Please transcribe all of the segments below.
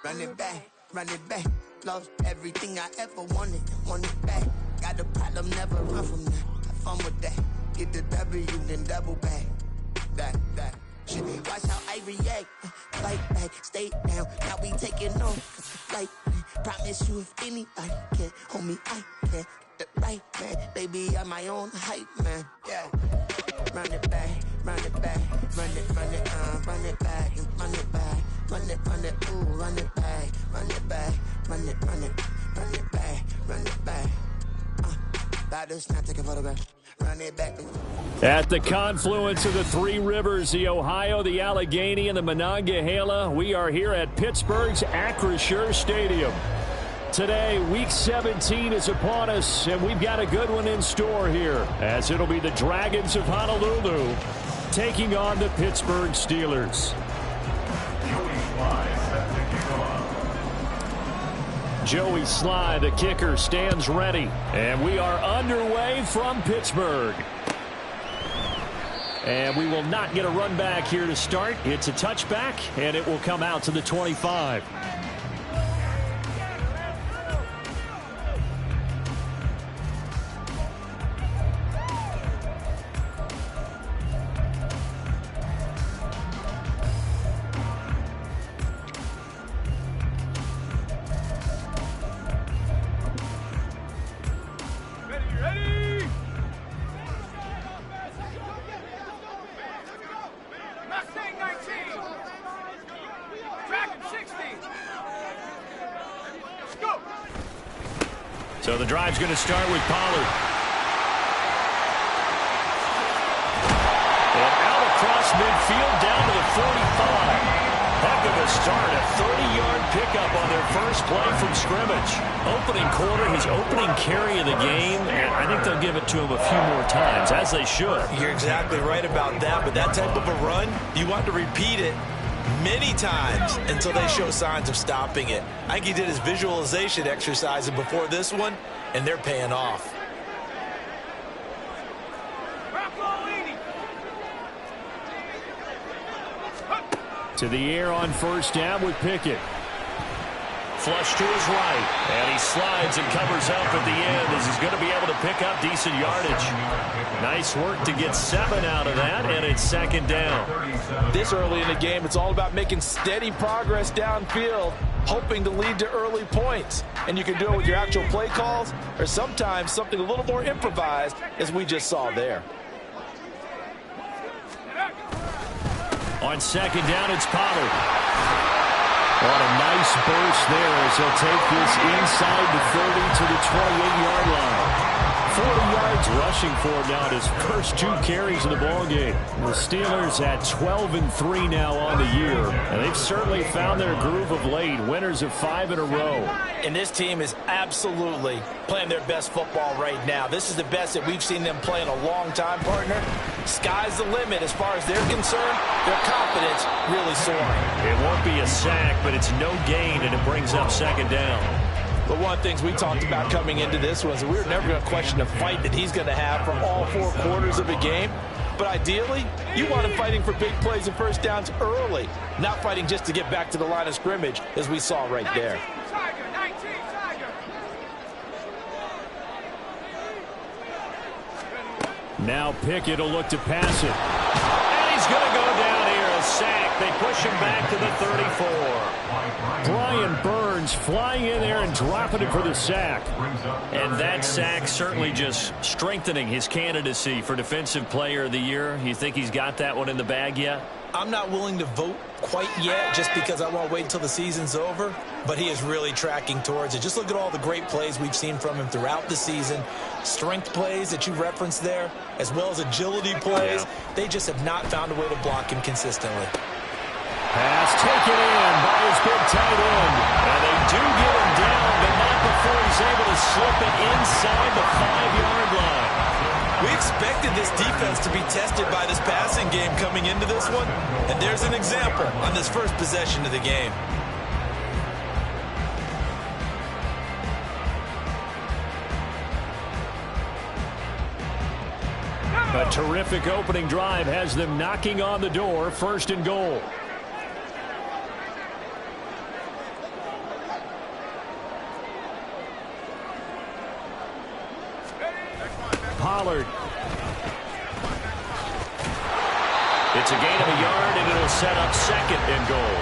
run it back. Lost everything I ever wanted it back. Got a problem, never run from that. Have fun with that. Get the W, then double back. That. Shit, watch how I react. Fight back, stay down. Now we taking off. Flight, promise you if anybody can, homie, I can. The right man, baby, I'm my own hype man. Yeah. Run it back, run it back, run it back, run it back, run it, ooh, run it back, run it back, run it back, run it back. Battles, not take a photograph. Run it back. At the confluence of the three rivers, the Ohio, the Allegheny, and the Monongahela, we are here at Pittsburgh's Acrisure Stadium. Today, Week 17 is upon us, and we've got a good one in store here, as it'll be the Dragons of Honolulu taking on the Pittsburgh Steelers. Joey Sly, the kicker, stands ready, and we are underway from Pittsburgh. And we will not get a run back here to start. It's a touchback, and it will come out to the 25. So the drive's going to start with Pollard. And out across midfield down to the 45. Heck of a start, a 30-yard pickup on their first play from scrimmage. Opening quarter, his opening carry of the game, and I think they'll give it to him a few more times, as they should. You're exactly right about that, but that type of a run, you want to repeat it many times until they show signs of stopping it. I think he did his visualization exercises before this one, and they're paying off. To the air on first down with Pickett. Flush to his right, and he slides and covers up at the end as he's going to be able to pick up decent yardage. Nice work to get 7 out of that, and it's second down. This early in the game, it's all about making steady progress downfield, hoping to lead to early points. And you can do it with your actual play calls or sometimes something a little more improvised, as we just saw there. On second down, it's Pollard. What a nice burst there as he'll take this inside the 30 to the 28-yard line. 40 yards rushing for him now in his first 2 carries of the ballgame. The Steelers at 12-3 now on the year, and they've certainly found their groove of late, winners of 5 in a row. And this team is absolutely playing their best football right now. This is the best that we've seen them play in a long time, partner. Sky's the limit as far as they're concerned. Their confidence really soaring. It won't be a sack, but it's no gain, and it brings up second down. But one of the things we talked about coming into this was we were never going to question the fight that he's going to have from all 4 quarters of a game. But ideally, you want him fighting for big plays and first downs early, not fighting just to get back to the line of scrimmage, as we saw right there. Now Pickett will look to pass it. And he's going to go down here, a sack. They push him back to the 34. Brian Burns flying in there and dropping it for the sack. And that sack certainly just strengthening his candidacy for Defensive Player of the Year. You think he's got that one in the bag yet? I'm not willing to vote quite yet just because I want to wait until the season's over, but he is really tracking towards it. Just look at all the great plays we've seen from him throughout the season. Strength plays that you referenced there, as well as agility plays. Yeah. They just have not found a way to block him consistently. Pass taken in by his big tight end. And they do get him down, but not before he's able to slip it inside the 5-yard line. We expected this defense to be tested by this passing game coming into this one, and there's an example on this first possession of the game. A terrific opening drive has them knocking on the door, 1st and goal. Pollard. It's a gain of a yard, and it'll set up 2nd and goal.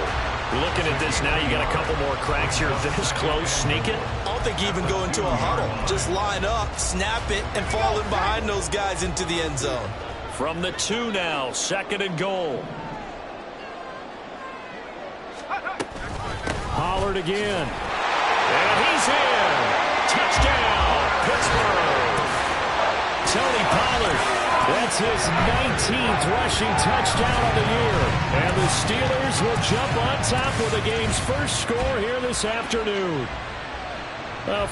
Looking at this now, you got a couple more cracks here. This close, sneak it. I don't think you even go into a huddle. Just line up, snap it, and fall in behind those guys into the end zone. From the 2 now, 2nd and goal. Pollard again. And he's in. Touchdown, Pittsburgh. Tony Pollard. That's his 19th rushing touchdown of the year. And the Steelers will jump on top with the game's first score here this afternoon.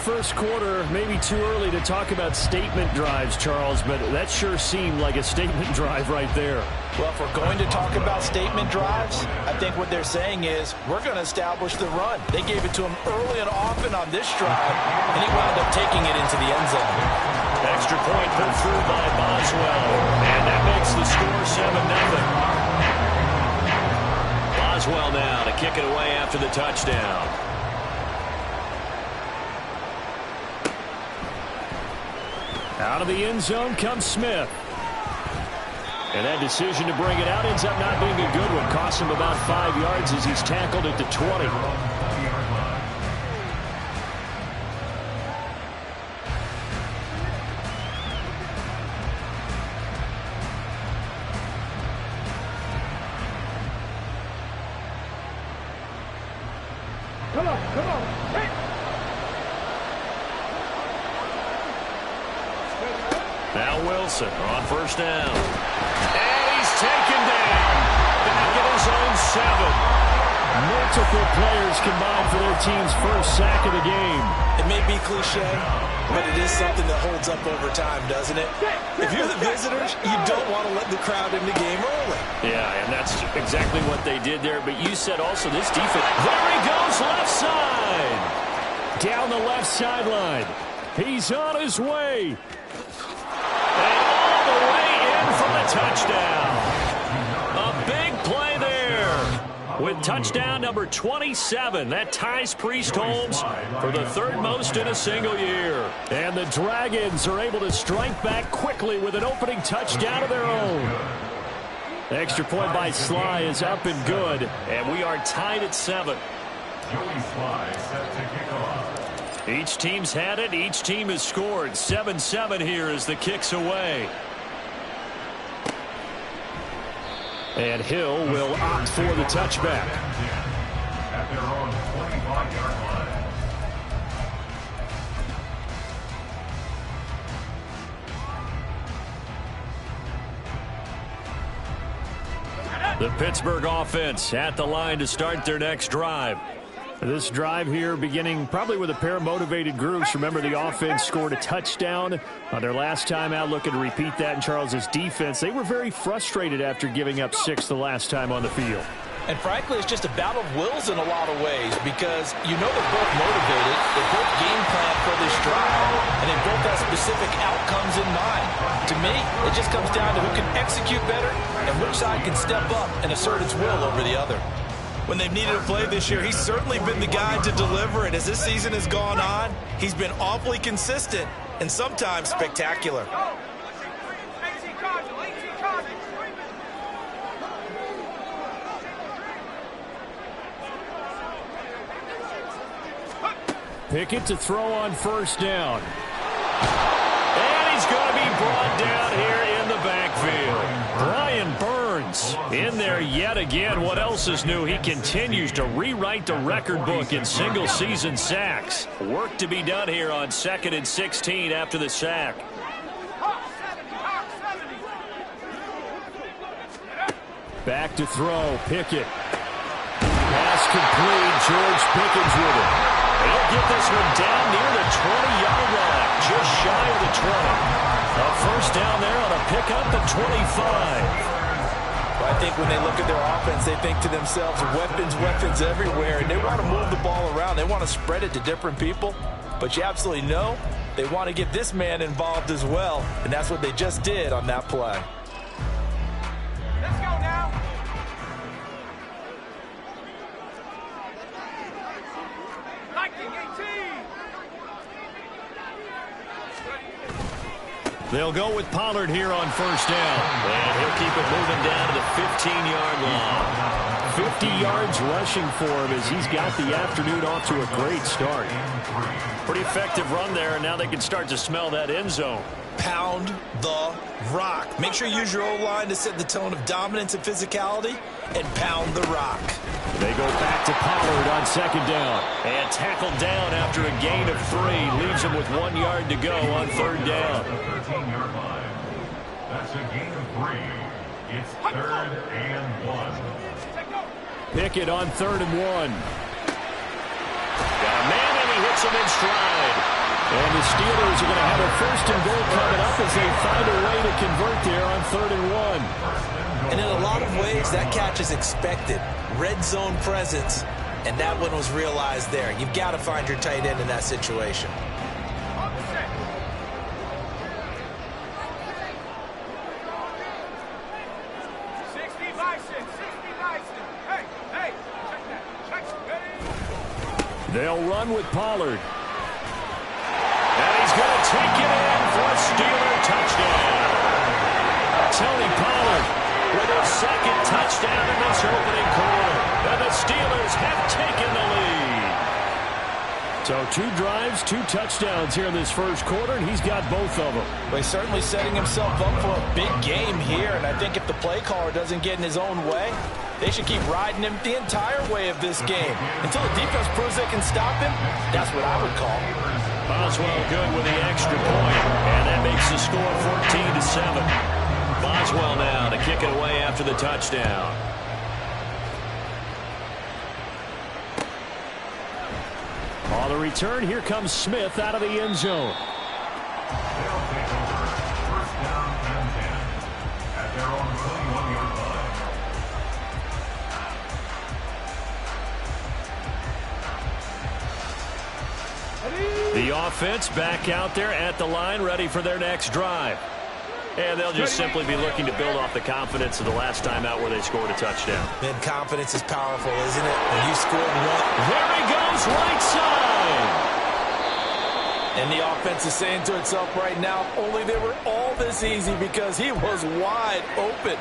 First quarter, maybe too early to talk about statement drives, Charles, but that sure seemed like a statement drive right there. Well, if we're going to talk about statement drives, I think what they're saying is we're going to establish the run. They gave it to him early and often on this drive, and he wound up taking it into the end zone. Extra point put through by Boswell, and that makes the score 7-0. Boswell now to kick it away after the touchdown. Out of the end zone comes Smith. And that decision to bring it out ends up not being a good one. Costs him about 5 yards as he's tackled at the 20. Come on. Hey. Now Wilson on first down. And he's taken down. Back at his own 7. Multiple players combined for their team's first sack of the game. It may be cliche, but it is something that holds up over time, doesn't it? If you're the visitors, you don't want to let the crowd in the game early. Yeah, and that's exactly what they did there. But you said also this defense. There he goes, left side. Down the left sideline. He's on his way. And all the way in for the touchdown. A big play there. With touchdown number 27, that ties Priest Holmes for the 3rd most in a single year. And the Dragons are able to strike back quickly with an opening touchdown of their own. The extra point by Sly is up and good, and we are tied at 7. Each team's had it. Each team has scored. 7-7 here as the kick's away. And Hill will opt for the touchback. At their own 25-yard line. The Pittsburgh offense at the line to start their next drive. This drive here beginning probably with a pair of motivated groups. Remember, the offense scored a touchdown on their last time out. Looking to repeat that in Charles's defense. They were very frustrated after giving up 6 the last time on the field. And frankly, it's just a battle of wills in a lot of ways because you know they're both motivated. They both game plan for this drive, and they both have specific outcomes in mind. To me, it just comes down to who can execute better and which side can step up and assert its will over the other. When they've needed a play this year, he's certainly been the guy to deliver it. As this season has gone on, he's been awfully consistent and sometimes spectacular. Pickett to throw on first down. And he's going to be brought down here in the backfield. Brian Burns in there yet again. What else is new? He continues to rewrite the record book in single-season sacks. Work to be done here on 2nd and 16 after the sack. Back to throw, Pickett. Pass complete, George Pickens with it. He'll get this one down near the 20-yard line, just shy of the 20. A first down there on a pickup at 25. Well, I think when they look at their offense, they think to themselves, weapons everywhere, and they want to move the ball around. They want to spread it to different people, but you absolutely know they want to get this man involved as well, and that's what they just did on that play. Let's go now. They'll go with Pollard here on first down. And he'll keep it moving down to the 15-yard line. 50 yards rushing for him as he's got the afternoon off to a great start. Pretty effective run there, and now they can start to smell that end zone. Pound the rock. Make sure you use your O-line to set the tone of dominance and physicality, and pound the rock. They go back to Pollard on second down. And tackled down after a gain of 3. Leaves him with 1 yard to go on third down. 13-yard line. That's a gain of 3. It's 3rd and 1. Pickett on 3rd and 1. Got a man, and he hits him in stride. And the Steelers are going to have a 1st and goal coming up as they find a way to convert there on 3rd and 1. And in a lot of ways, that catch is expected. Red zone presence, and that one was realized there. You've got to find your tight end in that situation. They'll run with Pollard. And he's going to take it in for a Steeler touchdown. Tony Pollard with a 2nd touchdown in this opening quarter. And the Steelers have taken the lead. So 2 drives, 2 touchdowns here in this first quarter, and he's got both of them. Well, he's certainly setting himself up for a big game here, and I think if the play caller doesn't get in his own way, they should keep riding him the entire way of this game. Until the defense proves they can stop him, that's what I would call. Boswell good with the extra point, and that makes the score 14-7. Boswell now to kick it away after the touchdown. On the return, here comes Smith out of the end zone. They'll take over 1st down and 10 at their own 21-yard line. The offense back out there at the line, ready for their next drive. And they'll just simply be looking to build off the confidence of the last time out where they scored a touchdown. Man, confidence is powerful, isn't it? When you scored 1. There he goes, right side. And the offense is saying to itself right now, only they were all this easy because he was wide open.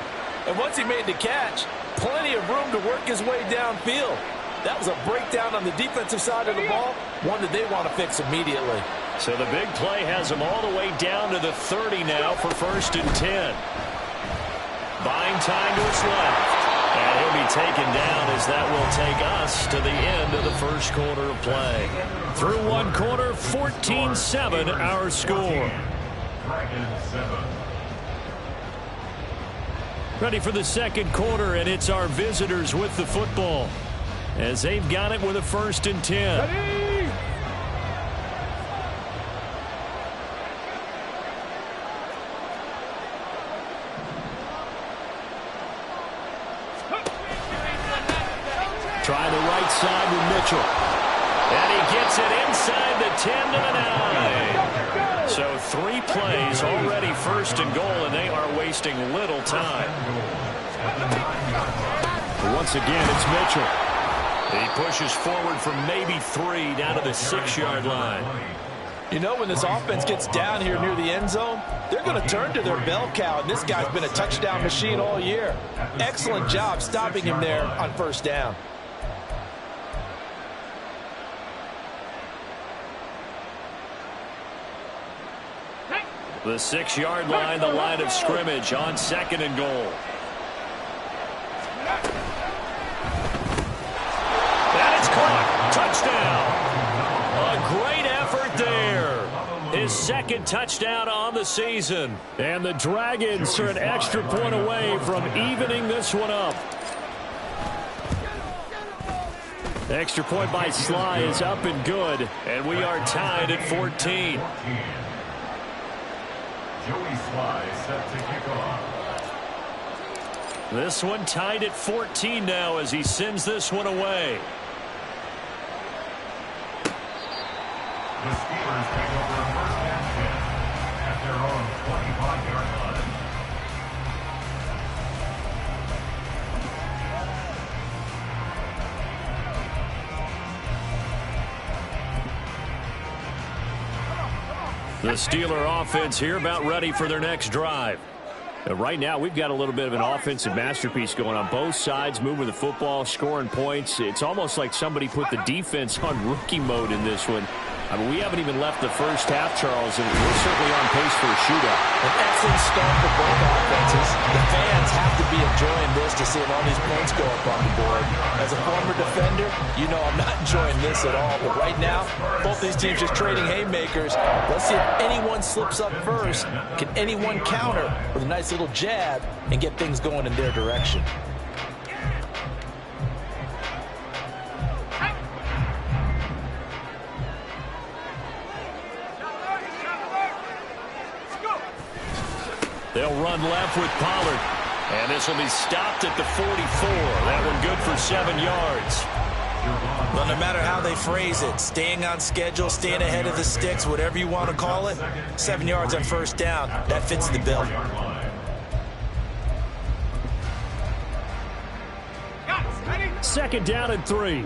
And once he made the catch, plenty of room to work his way downfield. That was a breakdown on the defensive side of the ball, one that they want to fix immediately. So the big play has him all the way down to the 30 now for 1st and 10. Buying time to his left. And he'll be taken down as that will take us to the end of the first quarter of play. Through 1 quarter, 14-7 our score. Ready for the 2nd quarter, and it's our visitors with the football as they've got it with a 1st and 10. Ready? Try the right side with Mitchell. And he gets it inside the 10 to the 9. So 3 plays already 1st and goal, and they are wasting little time. But once again, it's Mitchell. He pushes forward from maybe 3 down to the 6-yard line. You know, when this offense gets down here near the end zone, they're going to turn to their bell cow, and this guy's been a touchdown machine all year. Excellent job stopping him there on 1st down. The 6-yard line, the line of scrimmage on 2nd and goal. And it's caught. Touchdown. A great effort there. His 2nd touchdown on the season. And the Dragons are an extra point away from evening this one up. Extra point by Sly is up and good. And we are tied at 14. Joey Sly set to kick off. This one tied at 14 now as he sends this one away. The Steelers take over 1st and 10 at their own 25-yard line. The Steeler offense here about ready for their next drive. Right now, we've got a little bit of an offensive masterpiece going on both sides, moving the football, scoring points. It's almost like somebody put the defense on rookie mode in this one. I mean, we haven't even left the first half, Charles, and we're certainly on pace for a shootout. An excellent start for both offenses. The fans have to be enjoying this to see all these points go up on the board. As a former defender, you know I'm not enjoying this at all. But right now, both these teams just trading haymakers. Let's see if anyone slips up first. Can anyone counter with a nice little jab and get things going in their direction? They'll run left with Pollard. And this will be stopped at the 44. That one good for 7 yards. Well, no matter how they phrase it, staying on schedule, staying ahead of the sticks, whatever you want to call it, 7 yards on first down, that fits the bill. Second down and 3.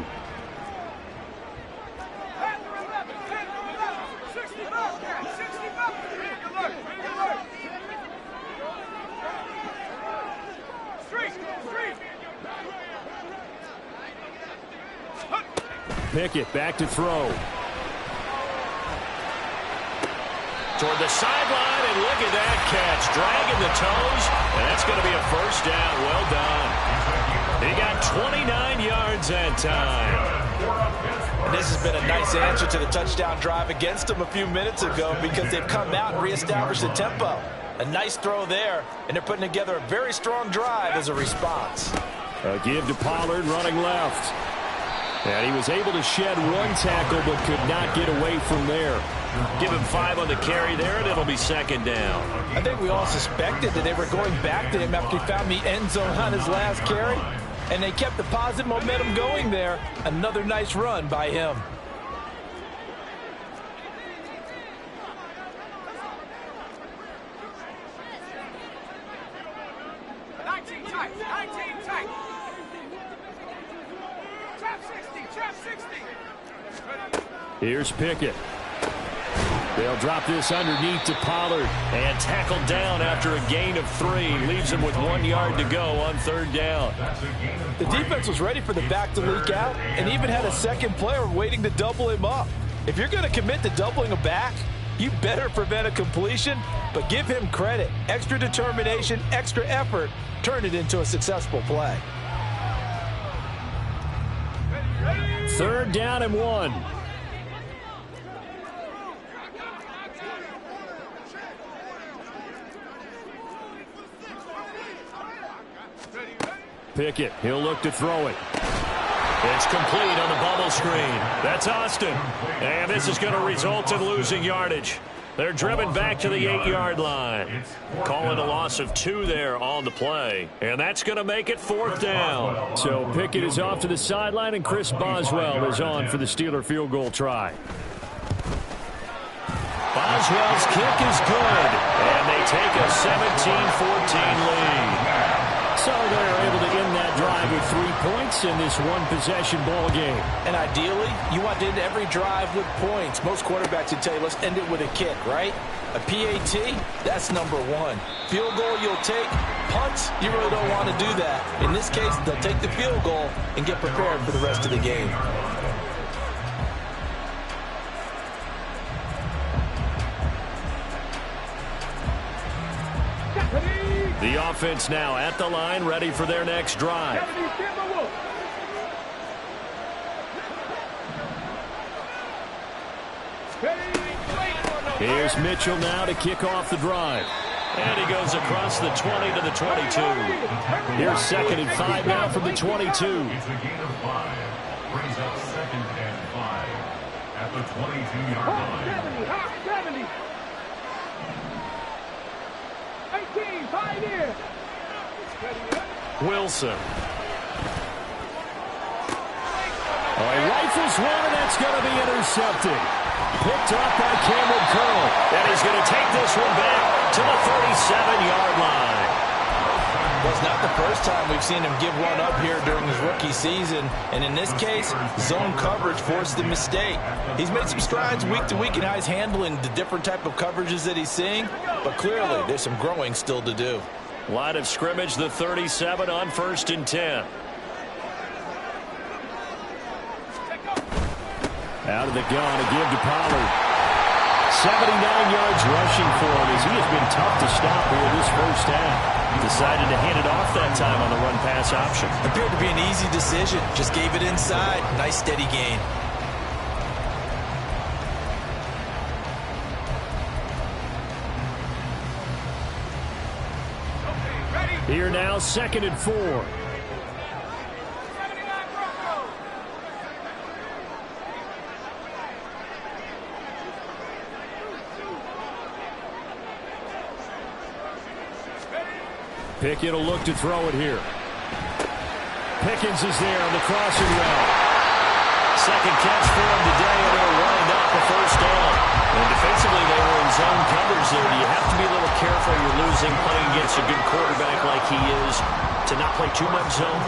Pickett back to throw. Toward the sideline, and look at that catch. Dragging the toes, and that's going to be a first down. Well done. He got 29 yards that time. And this has been a nice answer to the touchdown drive against them a few minutes ago because they've come out and reestablished the tempo. A nice throw there, and they're putting together a very strong drive as a response. A give to Pollard running left. And he was able to shed one tackle but could not get away from there. Give him 5 on the carry there, and it'll be second down. I think we all suspected that they were going back to him after he found the end zone on his last carry. And they kept the positive momentum going there. Another nice run by him. Here's Pickett. They'll drop this underneath to Pollard and tackled down after a gain of 3. Leaves him with 1 yard to go on third down. The defense was ready for the back to leak out and even had a second player waiting to double him up. If you're going to commit to doubling a back, you better prevent a completion, but give him credit. Extra determination, extra effort, turn it into a successful play. Third down and 1. Pickett, he'll look to throw it. It's complete on the bubble screen. That's Austin. And this is going to result in losing yardage. They're driven back to the 8-yard line. Calling a loss of 2 there on the play. And that's going to make it fourth down. So Pickett is off to the sideline, and Chris Boswell is on for the Steeler field goal try. Boswell's kick is good. And they take a 17-14 lead. So they're able to end that drive with 3 points in this one-possession ball game. And ideally, you want to end every drive with points. Most quarterbacks would tell you, let's end it with a kick, right? A PAT, that's number 1. Field goal you'll take. Punts, you really don't want to do that. In this case, they'll take the field goal and get prepared for the rest of the game. The offense now at the line, ready for their next drive. Here's Mitchell now to kick off the drive. And he goes across the 20 to the 22. Here's second and 5 now from the 22. It's a gain of 5. Brings up second and 5 at the 22-yard line. 70. 18, 5 here. Wilson. Oh, he rifles one, and that's going to be intercepted. Picked up by Cameron Curl. And he's going to take this one back to the 37-yard line. Was not the first time we've seen him give one up here during his rookie season. And in this case, zone coverage forced the mistake. He's made some strides week to week in how he's handling the different type of coverages that he's seeing. But clearly, there's some growing still to do. Line of scrimmage, the 37 on 1st and 10. Out of the gun, a give to Pollard. 79 yards rushing for him as he has been tough to stop here this first half. Decided to hand it off that time on the run-pass option. Appeared to be an easy decision. Just gave it inside. Nice steady gain. Here now, 2nd and 4. Pickett will look to throw it here. Pickens is there on the crossing route. Second catch for him today, and they'll wind up a first down. And defensively, they were in zone coverage there. You have to be a little careful. You're losing playing against a good quarterback like he is to not play too much zone.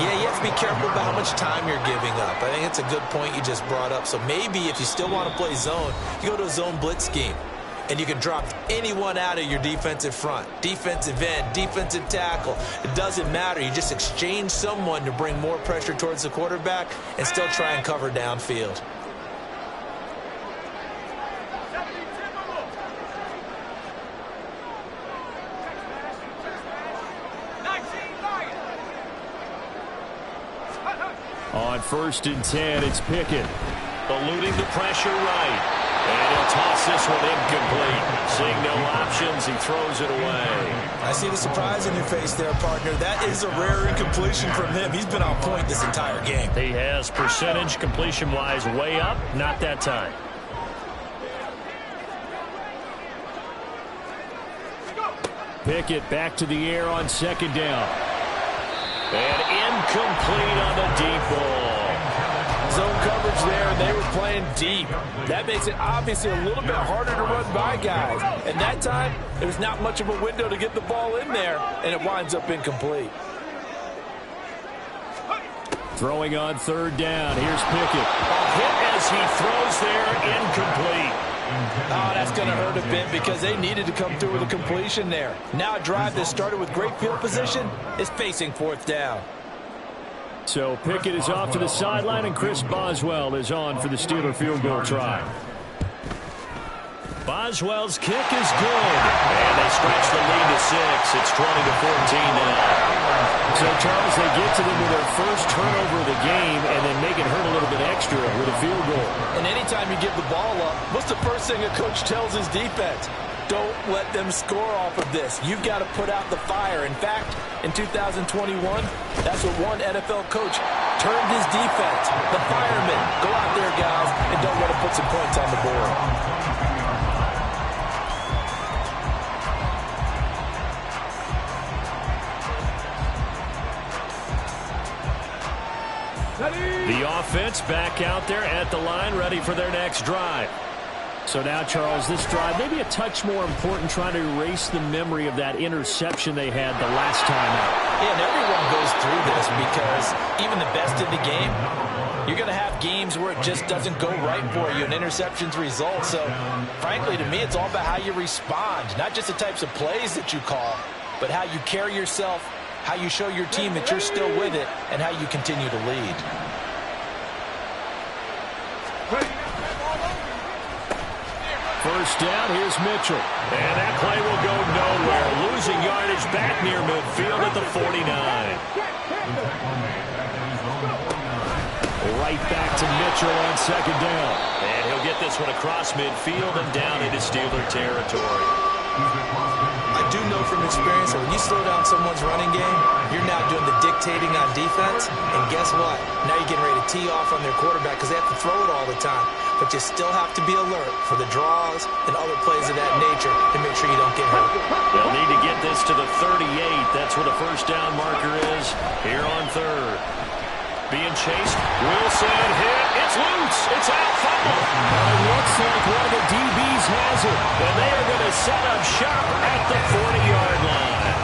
Yeah, you have to be careful about how much time you're giving up. I think it's a good point you just brought up. So maybe if you still want to play zone, you go to a zone blitz scheme. And you can drop anyone out of your defensive front. Defensive end, defensive tackle. It doesn't matter. You just exchange someone to bring more pressure towards the quarterback and still try and cover downfield. On 1st and 10, it's Pickett. Eluding the pressure right. And he'll toss this one incomplete. Seeing no options, he throws it away. I see the surprise in your face there, partner. That is a rare incompletion from him. He's been on point this entire game. He has percentage completion-wise way up. Not that time. Pickett back to the air on 2nd down. And incomplete on the deep ball. Zone coverage there, and they were playing deep. That makes it obviously a little bit harder to run by guys. And that time, there's not much of a window to get the ball in there, and it winds up incomplete. Throwing on 3rd down. Here's Pickett. A hit as he throws there, incomplete. Oh, that's going to hurt a bit because they needed to come through with a completion there. Now a drive that started with great field position is facing 4th down. So Pickett is off to the sideline, and Chris Boswell is on for the Steeler field goal try. Boswell's kick is good. And they stretch the lead to 6. It's 20-14 now. So, Charles, they get to them with their first turnover of the game and then make it hurt a little bit extra with a field goal. And anytime you give the ball up, what's the first thing a coach tells his defense? Don't let them score off of this. You've got to put out the fire. In fact, in 2021, that's what one NFL coach termed his defense. The firemen. Go out there, guys, and don't let them put some points on the board. The offense back out there at the line, ready for their next drive. So now, Charles, this drive maybe a touch more important, trying to erase the memory of that interception they had the last time out. Yeah, and everyone goes through this because even the best in the game, you're going to have games where it just doesn't go right for you and interceptions result. So, frankly, to me, it's all about how you respond, not just the types of plays that you call, but how you carry yourself, how you show your team that you're still with it, and how you continue to lead. First down, here's Mitchell. And that play will go nowhere. Losing yardage back near midfield at the 49. Right back to Mitchell on 2nd down. And he'll get this one across midfield and down into Steeler territory. I do know from experience that when you slow down someone's running game, you're now doing the dictating on defense. And guess what? Now you're getting ready to tee off on their quarterback because they have to throw it all the time. But you still have to be alert for the draws and other plays of that nature to make sure you don't get hurt. They'll need to get this to the 38. That's what a first down marker is here on 3rd. Being chased. Wilson hit. It's loose. It's out. Fumble. It looks like one of the DBs has it. And they are going to set up shop at the 40-yard line.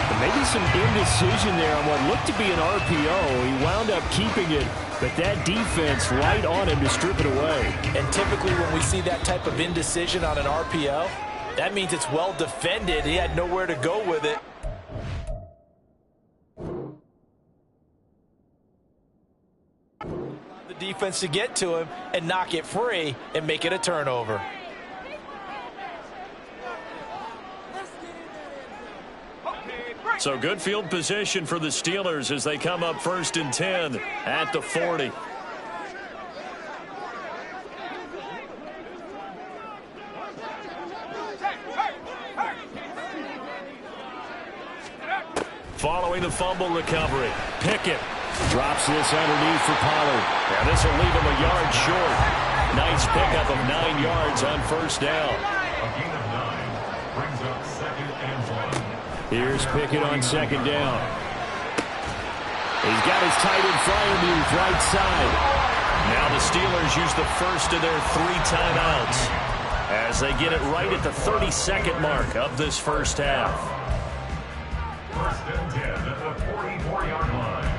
And maybe some indecision there on what looked to be an RPO. He wound up keeping it, but that defense right on him to strip it away. And typically when we see that type of indecision on an RPO, that means it's well defended. He had nowhere to go with it. The defense to get to him and knock it free and make it a turnover. So good field position for the Steelers as they come up 1st and 10 at the 40. Following the fumble recovery, Pickett drops this underneath for Pollard. And this will leave him a yard short. Nice pickup of 9 yards on 1st down. A gain of 9 brings up 2nd and 1. Here's Pickett on 2nd down. He's got his tight end Freiermuth right side. Now the Steelers use the first of their 3 timeouts as they get it right at the 32nd mark of this first half. 1st and 10 at the 44-yard line.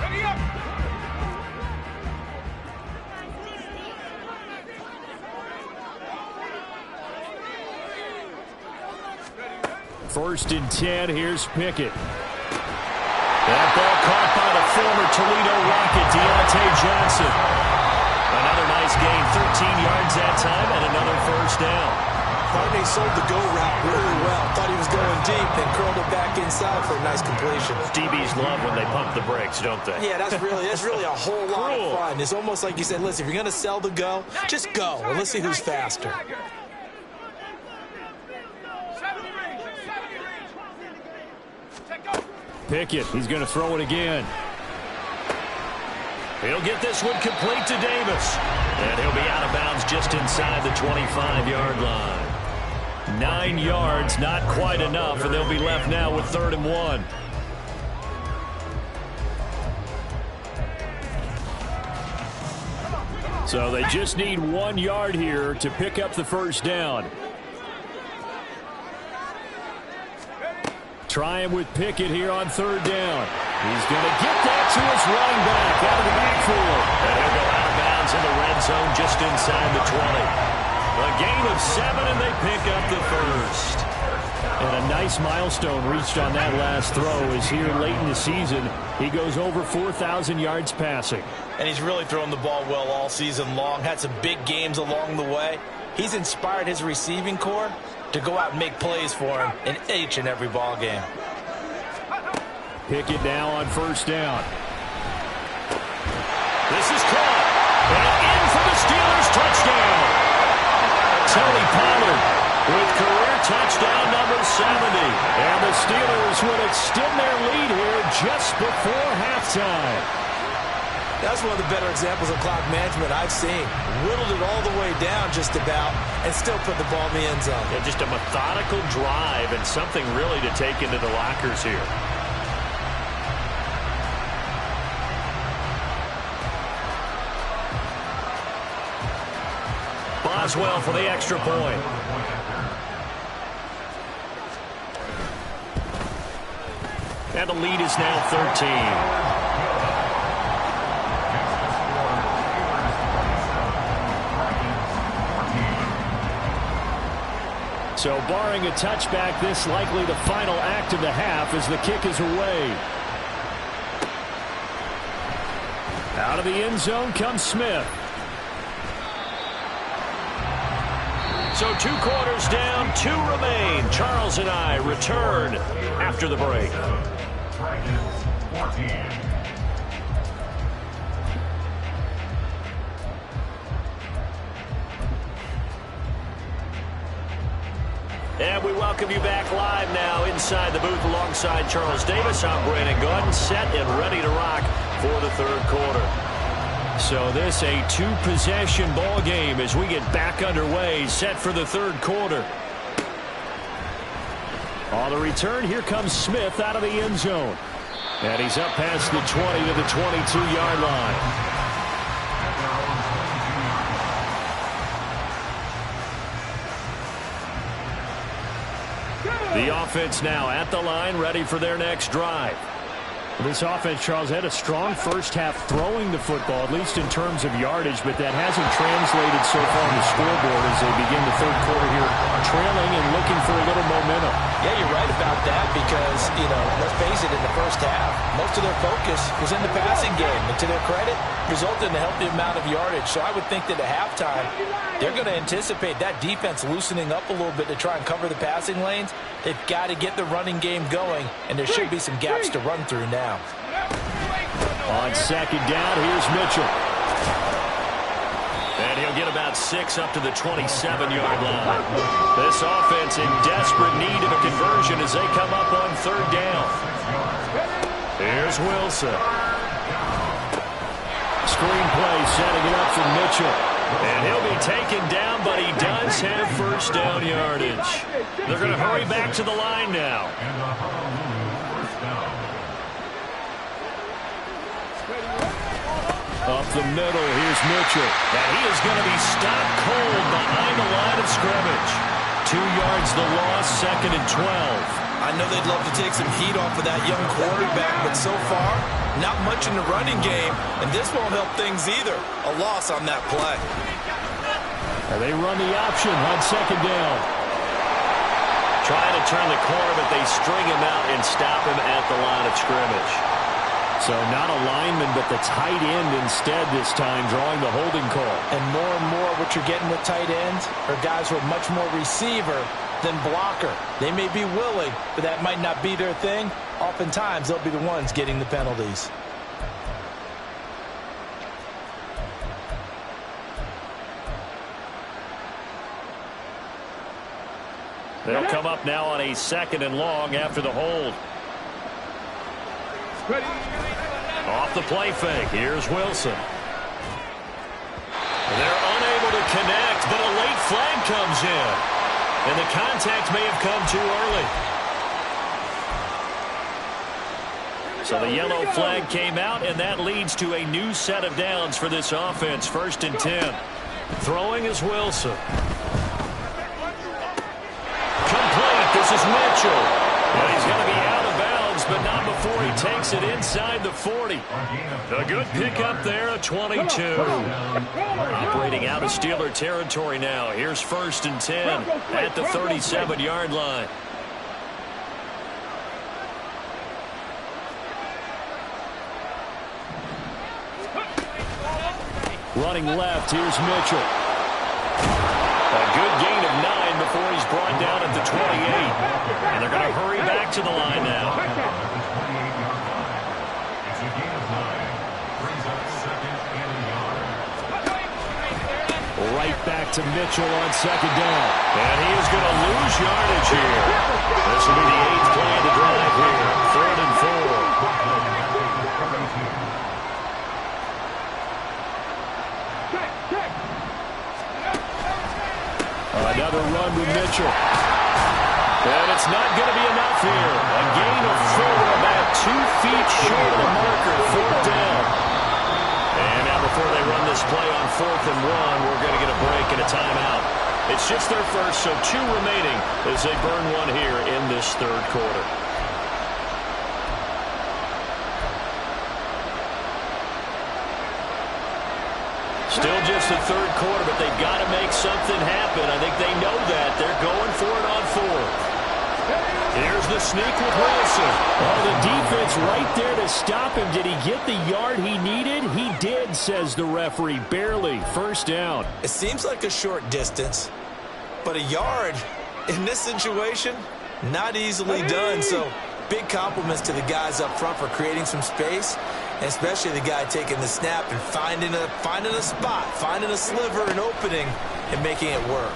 Ready up. 1st and 10, here's Pickett. That ball caught by the former Toledo Rocket, Deontay Johnson. Another nice gain, 13 yards that time, and another 1st down. Harney sold the go route really well. Thought he was going deep, then curled it back inside for a nice completion. DBs love when they pump the brakes, don't they? Yeah, that's really a whole lot of fun. It's almost like you said, listen, if you're going to sell the go, just go, and let's see who's faster. Pickett, he's going to throw it again. He'll get this one complete to Davis. And he'll be out of bounds just inside the 25-yard line. 9 yards, not quite enough, and they'll be left now with 3rd and 1. So they just need 1 yard here to pick up the 1st down. Trying with Pickett here on 3rd down. He's going to get that to his running back out of the backfield. And he'll go out of bounds in the red zone just inside the 20. A gain of 7, and they pick up the 1st. And a nice milestone reached on that last throw is here late in the season. He goes over 4,000 yards passing. And he's really thrown the ball well all season long. Had some big games along the way. He's inspired his receiving corps to go out and make plays for him in each and every ball game. Pickett now on 1st down. This is caught. And in for the Steelers touchdown. Tony Pollard with career touchdown number 70. And the Steelers will extend their lead here just before halftime. That's one of the better examples of clock management I've seen. Whittled it all the way down just about and still put the ball in the end zone. Yeah, just a methodical drive and something really to take into the lockers here. Boswell for the extra point. And the lead is now 13. So barring a touchback, this likely the final act of the half as the kick is away. Out of the end zone comes Smith. So 2 quarters down, 2 remain. Charles and I return after the break. Dragons 14. And we welcome you back live now inside the booth alongside Charles Davis. I'm Brandon Gordon, set and ready to rock for the 3rd quarter. So this a 2-possession ball game as we get back underway, set for the 3rd quarter. On the return, here comes Smith out of the end zone. And he's up past the 20 to the 22-yard line. The offense now at the line, ready for their next drive. This offense, Charles, had a strong first half throwing the football, at least in terms of yardage, but that hasn't translated so far on the scoreboard as they begin the third quarter here, trailing and looking for a little momentum. Yeah, you're right about that because, let's face it, in the first half, most of their focus was in the passing game. And to their credit, resulted in a healthy amount of yardage. So I would think that at halftime, they're going to anticipate that defense loosening up a little bit to try and cover the passing lanes. They've got to get the running game going, and there should be some gaps to run through now. On second down, here's Mitchell. And he'll get about 6 up to the 27-yard line. This offense in desperate need of a conversion as they come up on third down. Here's Wilson. Screenplay setting it up for Mitchell. And he'll be taken down, but he does have first down yardage. They're going to hurry back to the line now. Up the middle, here's Mitchell. And he is going to be stopped cold behind the line of scrimmage. 2 yards the loss, 2nd and 12. I know they'd love to take some heat off of that young quarterback, but so far, not much in the running game, and this won't help things either. A loss on that play. And they run the option on second down. Trying to turn the corner, but they string him out and stop him at the line of scrimmage. So not a lineman, but the tight end instead this time, drawing the holding call. And more what you're getting with tight ends are guys who are much more receiver than blocker. They may be willing, but that might not be their thing. Oftentimes, they'll be the ones getting the penalties. They'll come up now on a 2nd and long after the hold. Off the play fake, here's Wilson. They're unable to connect, but a late flag comes in. And the contact may have come too early. So the yellow flag came out, and that leads to a new set of downs for this offense. 1st and 10. Throwing is Wilson. Complete. This is Mitchell. Well, he's going to be out of bounds, but not before he takes it inside the 40. A good pickup there, a 22. Operating out of Steeler territory now. Here's 1st and 10 at the 37-yard line. Running left, here's Mitchell. A good gain of 9 before he's brought down at the 28. And they're going to hurry back to the line now. It's a gain of 9. Brings up 2nd and a yard. Right back to Mitchell on second down. And he is going to lose yardage here. This will be the 8th play of the drive here. 3rd and 4. Another run with Mitchell. And it's not going to be enough here. A gain of 4, about 2 feet short of the marker, 4th down. And now before they run this play on 4th and 1, we're going to get a break and a timeout. It's just their first, so 2 remaining as they burn one here in this third quarter. Still just the third quarter, but they've got to make something happen. I think they know that. They're going for it on 4th. Here's the sneak with Wilson. Oh, the defense right there to stop him. Did he get the yard he needed? He did, says the referee. Barely. 1st down. It seems like a short distance, but a yard in this situation, not easily done. So big compliments to the guys up front for creating some space, and especially the guy taking the snap and finding a spot, finding a sliver, an opening, and making it work.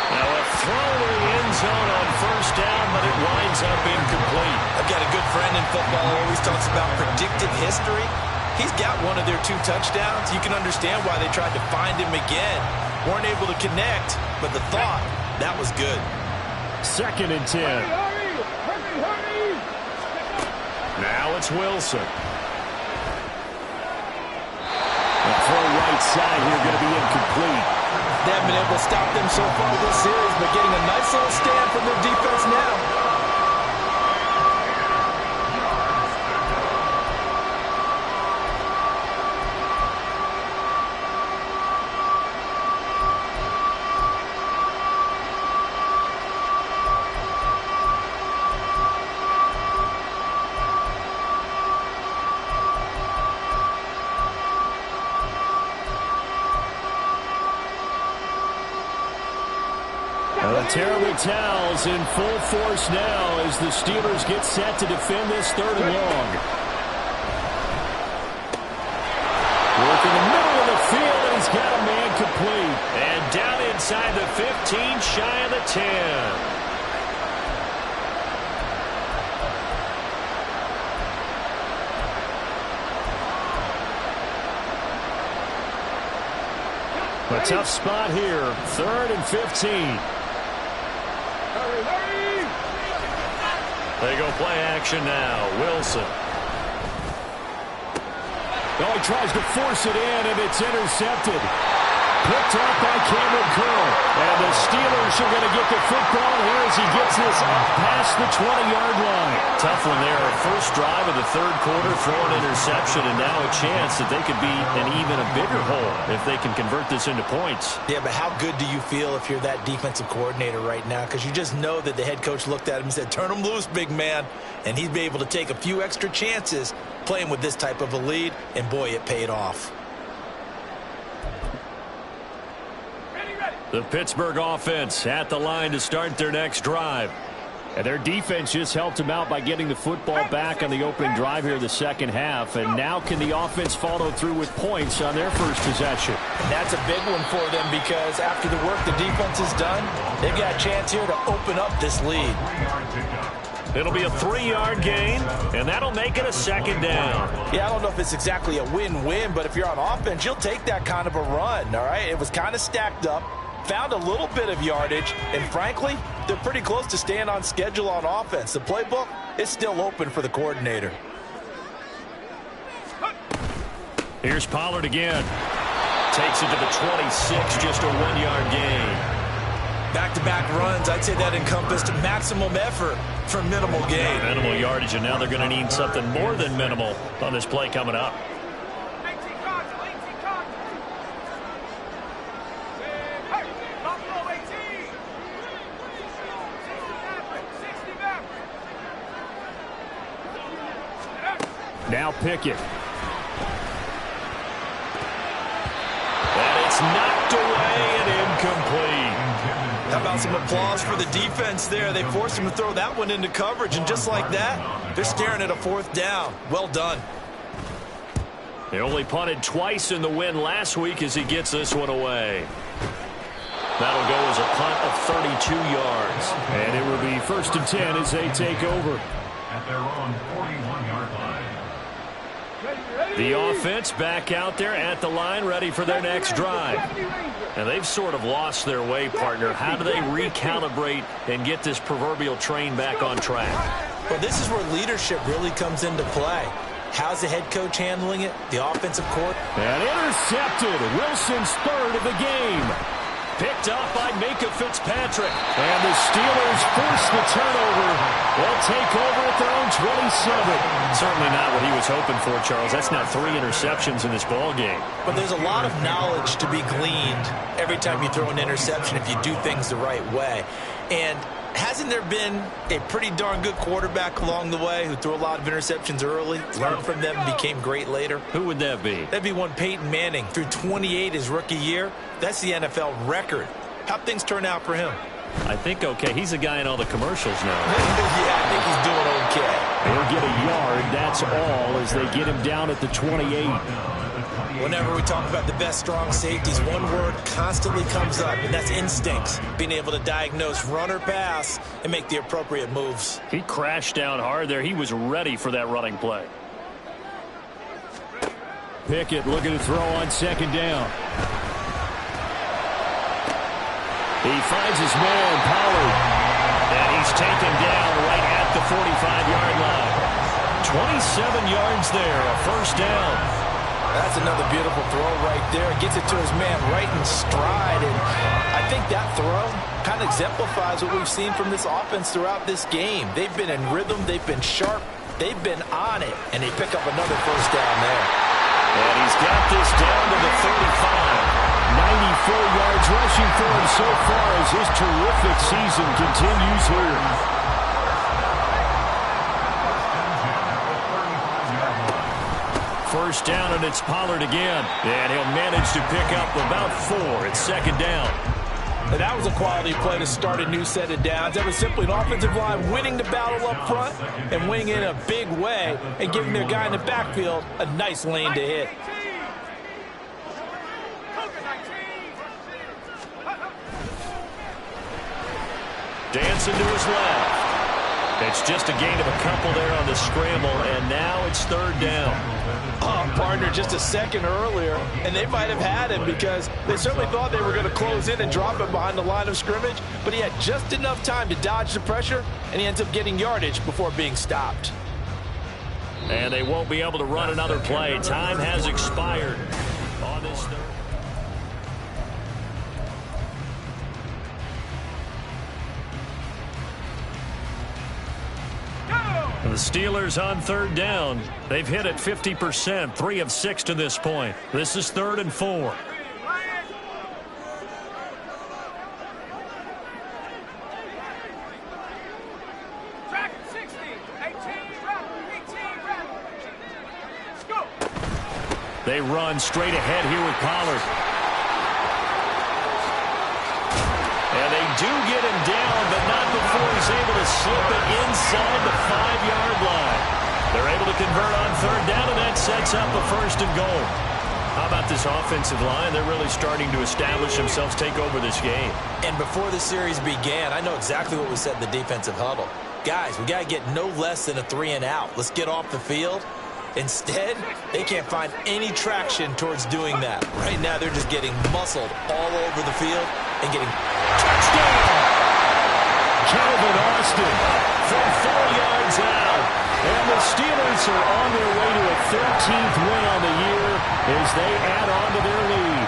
Now a throw to the end zone on 1st down, but it winds up incomplete. I've got a good friend in football who always talks about predictive history. He's got one of their 2 touchdowns. You can understand why they tried to find him again. Weren't able to connect, but the thought, that was good. 2nd and 10. Now it's Wilson. A throw right inside here going to be incomplete. They haven't been able to stop them so far this series, but getting a nice little stand from their defense now. The terrible towels in full force now as the Steelers get set to defend this 3rd and long. Work in the middle of the field, and he's got a man complete. And down inside the 15, shy of the 10. A tough spot here, 3rd and 15. They go play action now. Wilson. Oh, he tries to force it in, and it's intercepted. Picked up by Cameron Curl. And the Steelers are going to get the football here as he gets this up past the 20-yard line. Tough one there. First drive of the 3rd quarter, throw an interception, and now a chance that they could be in even a bigger hole if they can convert this into points. Yeah, but how good do you feel if you're that defensive coordinator right now? Because you just know that the head coach looked at him and said, turn him loose, big man. And he'd be able to take a few extra chances playing with this type of a lead, and boy, it paid off. The Pittsburgh offense at the line to start their next drive. And their defense just helped them out by getting the football back on the opening drive here in the second half. And now can the offense follow through with points on their first possession? And that's a big one for them because after the work the defense has done, they've got a chance here to open up this lead. It'll be a 3-yard gain, and that'll make it a 2nd down. Yeah, I don't know if it's exactly a win-win, but if you're on offense, you'll take that kind of a run, all right? It was kind of stacked up. Found a little bit of yardage, and frankly, they're pretty close to staying on schedule on offense. The playbook is still open for the coordinator. Here's Pollard again. Takes it to the 26, just a 1-yard gain. Back-to-back runs, I'd say that encompassed maximum effort for minimal gain. Minimal yardage, and now they're going to need something more than minimal on this play coming up. Now Pickett. And it's knocked away and incomplete. How about some applause for the defense there? They forced him to throw that one into coverage, and just like that, they're staring at a 4th down. Well done. They only punted twice in the win last week as he gets this one away. That'll go as a punt of 32 yards. And it will be 1st and 10 as they take over. At their own 41-yard line. The offense back out there at the line, ready for their next drive. And they've sort of lost their way, partner. How do they recalibrate and get this proverbial train back on track? Well, this is where leadership really comes into play. How's the head coach handling it? The offensive court. And intercepted. Wilson's 3rd of the game. Picked up by Minka Fitzpatrick. And the Steelers force the turnover. They'll take over at their own 27. Certainly not what he was hoping for, Charles. That's now 3 interceptions in this ball game. But there's a lot of knowledge to be gleaned every time you throw an interception if you do things the right way. And hasn't there been a pretty darn good quarterback along the way who threw a lot of interceptions early, learned from them, and became great later? Who would that be? That'd be one Peyton Manning. Threw 28 his rookie year. That's the NFL record. How'd things turn out for him? I think okay. He's a guy in all the commercials now. Yeah, I think he's doing okay. They'll get a yard, that's all, as they get him down at the 28. Whenever we talk about the best strong safeties, one word constantly comes up, and that's instincts. Being able to diagnose run or pass and make the appropriate moves. He crashed down hard there. He was ready for that running play. Pickett looking to throw on 2nd down. He finds his man, Pollard. And he's taken down right at the 45-yard line. 27 yards there, a 1st down. That's another beautiful throw right there. Gets it to his man right in stride. And I think that throw kind of exemplifies what we've seen from this offense throughout this game. They've been in rhythm. They've been sharp. They've been on it. And they pick up another first down there. And he's got this down to the 35. 94 yards rushing for him so far as his terrific season continues here. First down, and it's Pollard again. And he'll manage to pick up about 4. It's second down. And that was a quality play to start a new set of downs. That was simply an offensive line winning the battle up front and winning in a big way and giving their guy in the backfield a nice lane to hit. Dancing to his left. It's just a gain of a couple there on the scramble, and now it's third down. Oh, partner, just a second earlier, and they might have had him because they certainly thought they were going to close in and drop him behind the line of scrimmage, but he had just enough time to dodge the pressure, and he ends up getting yardage before being stopped. And they won't be able to run another play. Time has expired on this third. The Steelers on third down. They've hit it 50%, 3 of 6 to this point. This is 3rd and 4. They run straight ahead here with Pollard. And they do get him down, but not before he's able to slip it inside the 5-yard line. They're able to convert on third down, and that sets up a 1st and goal. How about this offensive line? They're really starting to establish themselves, take over this game. And before the series began, I know exactly what we said in the defensive huddle. Guys, we got to get no less than a 3 and out. Let's get off the field. Instead, they can't find any traction towards doing that. Right now, they're just getting muscled all over the field and getting touchdown. Calvin Austin from 4 yards out. And the Steelers are on their way to a 13th win on the year as they add on to their lead.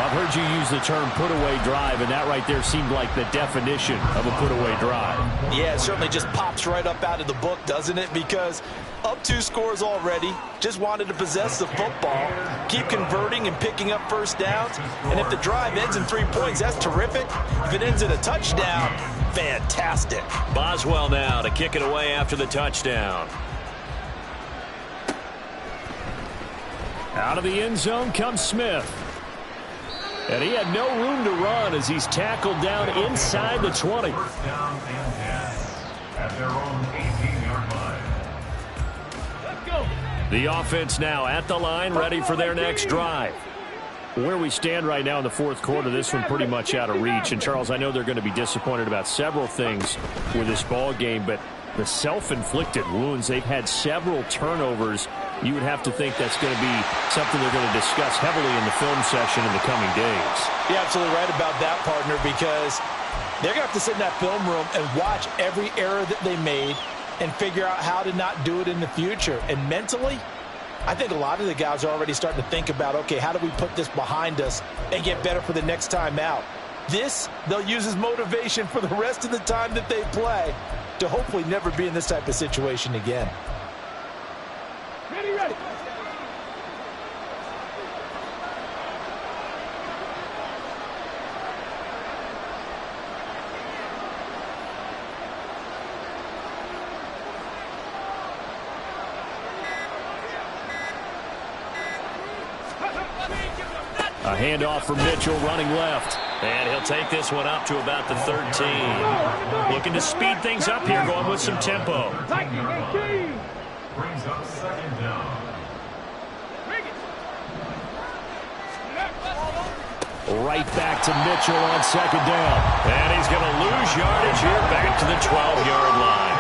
I've heard you use the term put-away drive, and that right there seemed like the definition of a put-away drive. Yeah, it certainly just pops right up out of the book, doesn't it? Because up 2 scores already, just wanted to possess the football, keep converting and picking up first downs, and if the drive ends in 3 points, that's terrific. If it ends in a touchdown, fantastic. Boswell now to kick it away after the touchdown. Out of the end zone comes Smith. And he had no room to run as he's tackled down inside the 20. First down and 10 at their own 18-yard line. Let's go. The offense now at the line, ready for their next drive. Where we stand right now in the 4th quarter, this one pretty much out of reach. And, Charles, I know they're going to be disappointed about several things with this ball game, but the self-inflicted wounds, they've had several turnovers. You would have to think that's going to be something they're going to discuss heavily in the film session in the coming days. You're absolutely right about that, partner, because they're going to have to sit in that film room and watch every error that they made and figure out how to not do it in the future. And mentally, I think a lot of the guys are already starting to think about, okay, how do we put this behind us and get better for the next time out? This, they'll use as motivation for the rest of the time that they play to hopefully never be in this type of situation again. Ready, ready. A handoff from Mitchell running left. And he'll take this one up to about the 13. Looking to speed things up here, going with some tempo. Brings up second down. Right back to Mitchell on second down. And he's going to lose yardage here back to the 12-yard line.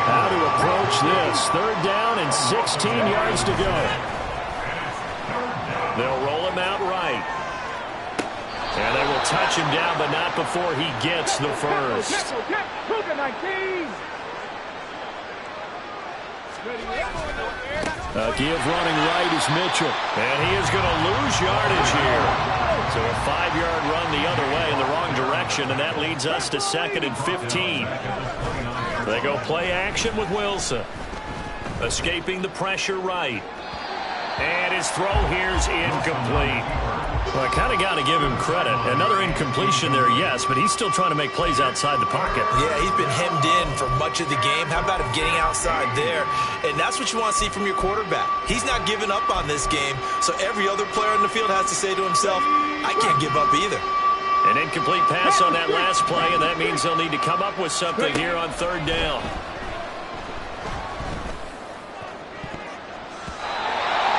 How to approach this. 3rd down and 16 yards to go. They'll roll him out right. And they will touch him down, but not before he gets the first. Give running right is Mitchell. And he is going to lose yardage here. So a 5-yard run the other way in the wrong direction, and that leads us to 2nd and 15. They go play action with Wilson. Escaping the pressure right. And his throw here's incomplete. Well, I kind of got to give him credit. Another incompletion there, yes, but he's still trying to make plays outside the pocket. Yeah, he's been hemmed in for much of the game. How about him getting outside there? And that's what you want to see from your quarterback. He's not giving up on this game, so every other player in the field has to say to himself, I can't give up either. An incomplete pass on that last play, and that means they'll need to come up with something here on 3rd down.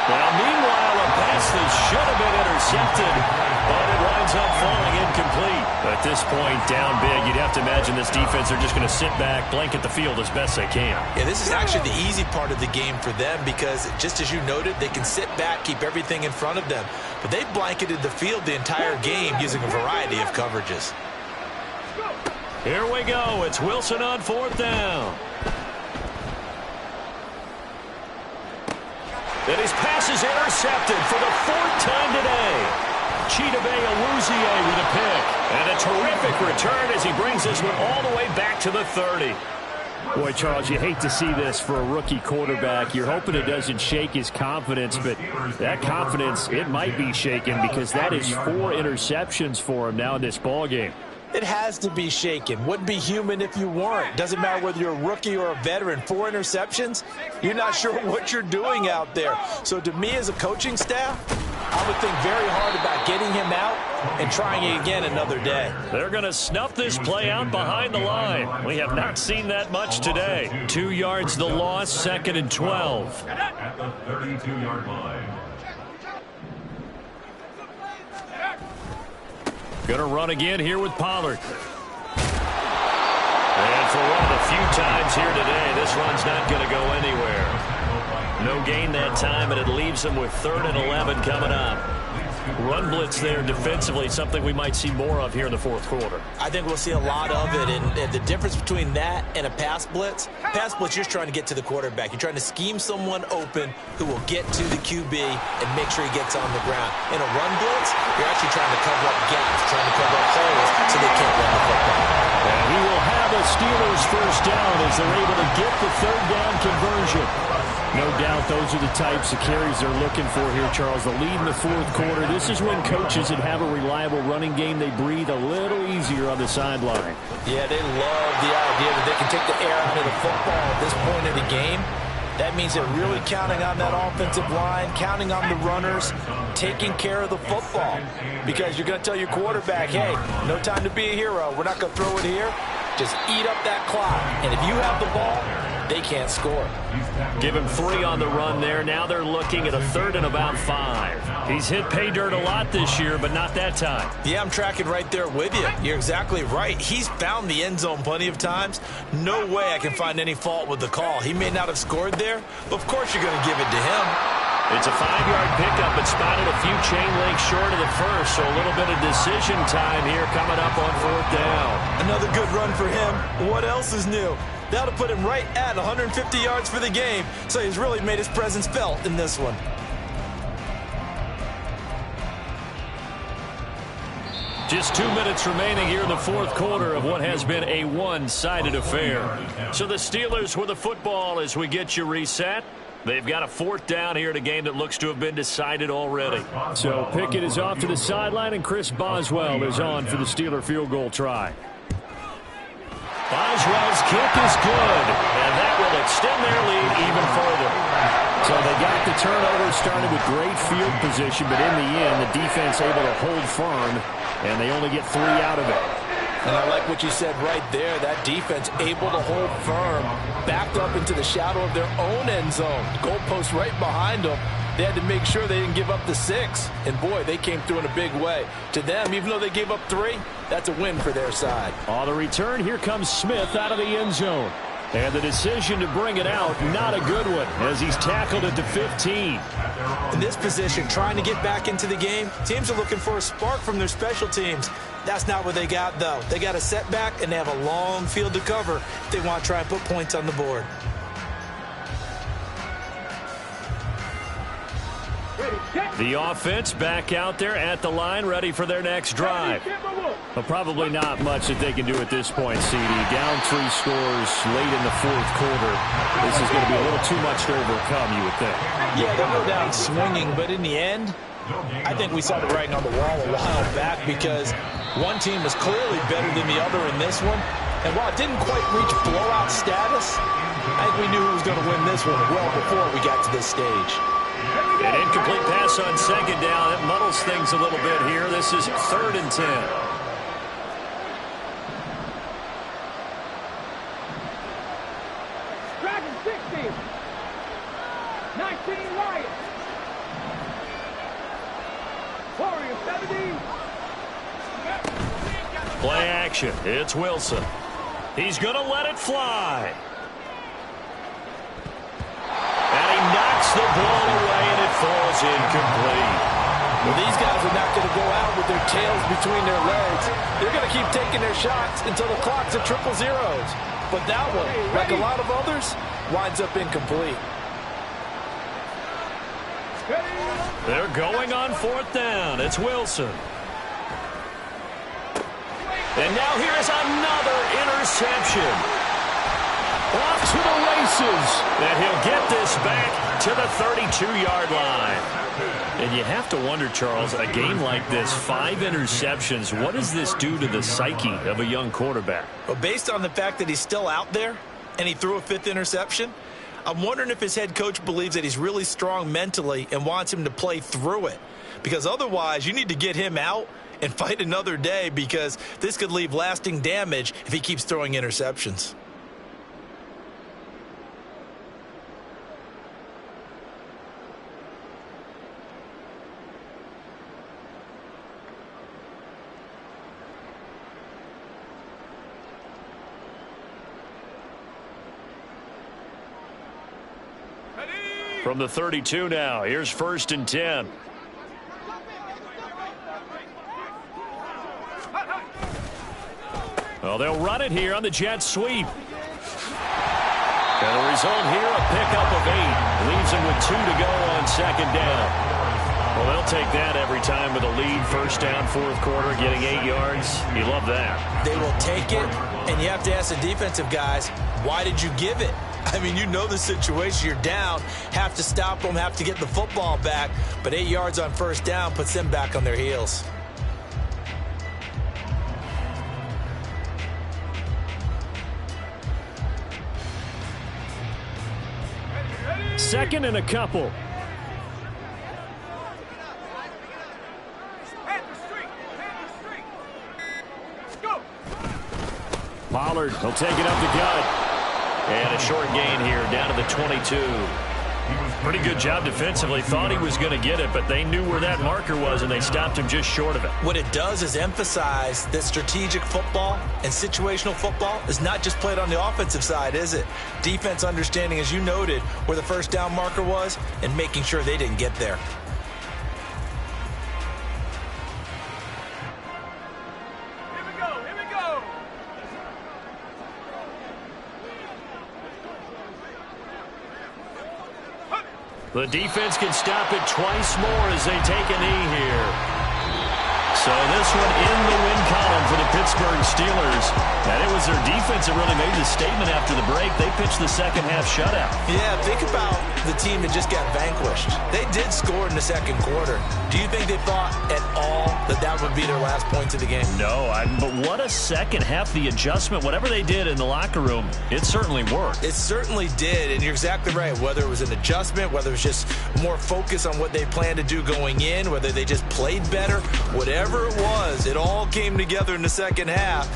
Well, meanwhile, a pass that should have been intercepted, but it winds up falling incomplete. At this point, down big, you'd have to imagine this defense are just going to sit back, blanket the field as best they can. Yeah, this is actually the easy part of the game for them because, just as you noted, they can sit back, keep everything in front of them. But they blanketed the field the entire game using a variety of coverages. Here we go. It's Wilson on 4th down. And his pass is intercepted for the 4th time today. Chidobe Awuzie with a pick. And a terrific return as he brings this one all the way back to the 30. Boy, Charles, you hate to see this for a rookie quarterback. You're hoping it doesn't shake his confidence, but that confidence, it might be shaken because that is 4 interceptions for him now in this ballgame. It has to be shaken. Wouldn't be human if you weren't. Doesn't matter whether you're a rookie or a veteran. 4 interceptions, you're not sure what you're doing out there. So to me as a coaching staff, I would think very hard about getting him out and trying it again another day. They're going to snuff this play out behind the line. We have not seen that much today. 2 yards the loss, 2nd and 12. At the 32-yard line. Going to run again here with Pollard. And for one of the few times here today, this run's not going to go anywhere. No gain that time, and it leaves them with 3rd and 11 coming up. Run blitz there defensively, something we might see more of here in the 4th quarter. I think we'll see a lot of it, and the difference between that and a pass blitz, you're just trying to get to the quarterback. You're trying to scheme someone open who will get to the QB and make sure he gets on the ground. In a run blitz, you're actually trying to cover up gaps, trying to cover up holes so they can't run the football. And he will have a Steelers 1st down as they're able to get the 3rd down conversion. No doubt those are the types of carries they're looking for here, Charles. The lead in the 4th quarter. This is when coaches that have a reliable running game, they breathe a little easier on the sideline. Yeah, they love the idea that they can take the air out of the football at this point of the game. That means they're really counting on that offensive line, counting on the runners, taking care of the football. Because you're going to tell your quarterback, hey, no time to be a hero. We're not going to throw it here. Just eat up that clock. And if you have the ball, they can't score. Give him 3 on the run there. Now they're looking at a 3rd and about 5. He's hit pay dirt a lot this year, but not that time. Yeah, I'm tracking right there with you. You're exactly right. He's found the end zone plenty of times. No way I can find any fault with the call. He may not have scored there, but of course you're going to give it to him. It's a 5-yard pickup, but spotted a few chain links short of the first, so a little bit of decision time here coming up on 4th down. Another good run for him. What else is new? That'll put him right at 150 yards for the game, so he's really made his presence felt in this one. Just 2 minutes remaining here in the 4th quarter of what has been a one-sided affair. So the Steelers with the football as we get you reset. They've got a 4th down here in a game that looks to have been decided already. So Pickett is off to the sideline, and Chris Boswell is on for the Steeler field goal try. Boswell's kick is good, and that will extend their lead even further. So they got the turnover, started with great field position, but in the end, the defense able to hold firm, and they only get 3 out of it. And I like what you said right there. That defense able to hold firm, backed up into the shadow of their own end zone. Goalpost right behind them. They had to make sure they didn't give up the 6. And, boy, they came through in a big way. To them, even though they gave up 3, that's a win for their side. On the return, here comes Smith out of the end zone. And the decision to bring it out, not a good one, as he's tackled at the 15. In this position, trying to get back into the game, teams are looking for a spark from their special teams. That's not what they got, though. They got a setback, and they have a long field to cover if they want to try and put points on the board. The offense back out there at the line, ready for their next drive. But probably not much that they can do at this point, CD. Down 3 scores late in the fourth quarter. This is going to be a little too much to overcome, you would think. Yeah, they'll go down swinging, but in the end, I think we saw the writing on the wall a while back because one team was clearly better than the other in this one. And while it didn't quite reach blowout status, I think we knew who was going to win this one well before we got to this stage. An incomplete pass on second down. It muddles things a little bit here. This is 3rd and 10. Dragon 60. 19 Lions. Warrior 70. Play action. It's Wilson. He's going to let it fly. And he knocks the ball away, and it falls incomplete. Well, these guys are not going to go out with their tails between their legs. They're going to keep taking their shots until the clock's at 0-0. But that one, like a lot of others, winds up incomplete. They're going on 4th down. It's Wilson. And now here is another interception. Off to the races. And he'll get this back to the 32-yard line. And you have to wonder, Charles, a game like this, 5 interceptions, what does this do to the psyche of a young quarterback? Well, based on the fact that he's still out there and he threw a 5th interception, I'm wondering if his head coach believes that he's really strong mentally and wants him to play through it. Because otherwise, you need to get him out and fight another day because this could leave lasting damage if he keeps throwing interceptions. From the 32 now, here's 1st and 10. Well, they'll run it here on the jet sweep. And the result here, a pickup of 8. Leaves them with 2 to go on 2nd down. Well, they'll take that every time with a lead. 1st down, 4th quarter, getting 8 yards. You love that. They will take it, and you have to ask the defensive guys, why did you give it? I mean, you know the situation. You're down, have to stop them, have to get the football back. But 8 yards on 1st down puts them back on their heels. Second and a couple. Pollard, he'll take it up the gut. And a short gain here, down to the 22. Pretty good job defensively. Thought he was going to get it, but they knew where that marker was, and they stopped him just short of it. What it does is emphasize that strategic football and situational football is not just played on the offensive side, is it? Defense understanding, as you noted, where the 1st down marker was and making sure they didn't get there. The defense can stop it twice more as they take a knee here. So this one in the win column for the Pittsburgh Steelers. And it was their defense that really made the statement after the break. They pitched the second half shutout. Yeah, think about the team that just got vanquished. They did score in the 2nd quarter. Do you think they thought at all that that would be their last points of the game? No, but what a second half. The adjustment, whatever they did in the locker room, it certainly worked. It certainly did, and you're exactly right. Whether it was an adjustment, whether it was just more focus on what they planned to do going in, whether they just played better, whatever it was, it all came together in the second half.